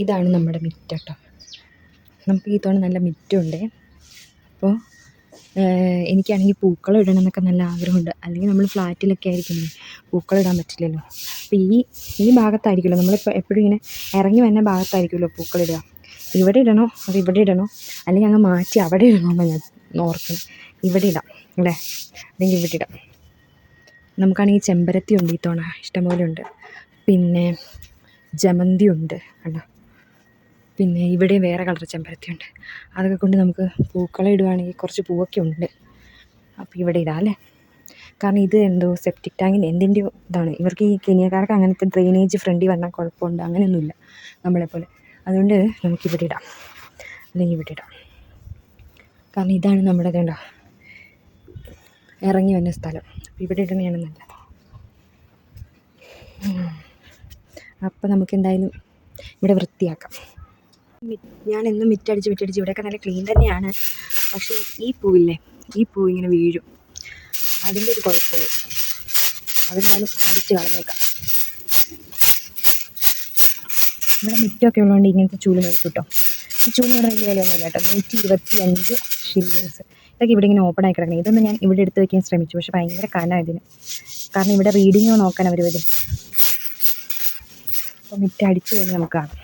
ഇതാണ് നമ്മുടെ മിറ്റം കേട്ടോ. നമുക്ക് ഈ തവണ നല്ല മിറ്റമുണ്ട്. അപ്പോൾ എനിക്കാണെങ്കിൽ പൂക്കളം ഇടണം എന്നൊക്കെ നല്ല ആഗ്രഹമുണ്ട്. അല്ലെങ്കിൽ നമ്മൾ ഫ്ലാറ്റിലൊക്കെ ആയിരിക്കുമല്ലോ, പൂക്കളം ഇടാൻ പറ്റില്ലല്ലോ. അപ്പോൾ ഈ ഭാഗത്തായിരിക്കുമല്ലോ നമ്മളിപ്പോൾ എപ്പോഴും ഇങ്ങനെ ഇറങ്ങി വരുന്ന ഭാഗത്തായിരിക്കുമല്ലോ പൂക്കളം ഇടുക. ഇവിടെ ഇടണോ അത് ഇവിടെ ഇടണോ, അല്ലെങ്കിൽ അങ്ങ് മാറ്റി അവിടെ ഇടണോ ഞാൻ ഓർക്കണം. ഇവിടെ ഇടാം അല്ലേ, അല്ലെങ്കിൽ ഇവിടെ ഇടാം. നമുക്കാണെങ്കിൽ ചെമ്പരത്തി ഉണ്ട് ഈ തവണ, ഇഷ്ടംപോലെ ഉണ്ട്. പിന്നെ ജമന്തി ഉണ്ട് കണ്ടോ. പിന്നെ ഇവിടെ വേറെ കളർ ചെമ്പരത്തി ഉണ്ട്. അതൊക്കെ കൊണ്ട് നമുക്ക് പൂക്കളം ഇടുവാണെങ്കിൽ കുറച്ച് പൂവൊക്കെ ഉണ്ട്. അപ്പോൾ ഇവിടെ ഇടാം അല്ലേ. കാരണം ഇത് എന്തോ സെപ്റ്റിക് ടാങ്കിന് എന്തിൻ്റെയോ ഇതാണ്. ഇവർക്ക് ഈ കെനിയക്കാർക്ക് അങ്ങനത്തെ ഡ്രെയിനേജ് ഫ്രണ്ടിൽ വന്നാൽ കുഴപ്പമുണ്ട്, അങ്ങനെയൊന്നുമില്ല നമ്മളെപ്പോലെ. അതുകൊണ്ട് നമുക്കിവിടെ ഇടാം, അല്ലെങ്കിൽ ഇവിടെ ഇടാം. കാരണം ഇതാണ് നമ്മുടെ ഇതുണ്ടോ ഇറങ്ങി വന്ന സ്ഥലം. അപ്പോൾ ഇവിടെ ഇടുന്നതാണ് നല്ലത്. അപ്പോൾ നമുക്ക് എന്തായാലും ഇവിടെ വൃത്തിയാക്കാം. ഞാൻ എന്നും മിറ്റടിച്ച് ഇവിടെയൊക്കെ നല്ല ക്ലീൻ തന്നെയാണ്. പക്ഷേ ഈ പൂവില്ലേ, ഈ പൂ ഇങ്ങനെ വീഴും, അതിൻ്റെ ഒരു കുഴപ്പമുള്ളൂ. അതെന്തായാലും അടിച്ച് കളഞ്ഞേക്കാം. ഇവിടെ മിറ്റമൊക്കെ ഉള്ളതുകൊണ്ട് ഇങ്ങനത്തെ ചൂല് നോക്കും കേട്ടോ. ഈ ചൂലിനോട് വലിയ വിലയൊന്നുമില്ല കേട്ടോ. 125 ഷില്ലിങ്സ്. ഇതൊക്കെ ഇവിടെ ഇങ്ങനെ ഓപ്പൺ ആയി കിടക്കണം. ഇതൊന്നും ഞാൻ ഇവിടെ എടുത്ത് വയ്ക്കാൻ ശ്രമിച്ചു, പക്ഷേ ഭയങ്കര കനമാണ് ഇതിന്. കാരണം ഇവിടെ റീഡിങ് നോക്കാൻ അവർ വരും. അപ്പോൾ മിറ്റം അടിച്ചു കഴിഞ്ഞ് നമുക്ക് കാണാം.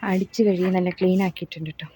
അടിച്ച് കഴുകി നല്ല ക്ലീൻ ആക്കിയിട്ടുണ്ട് കേട്ടോ.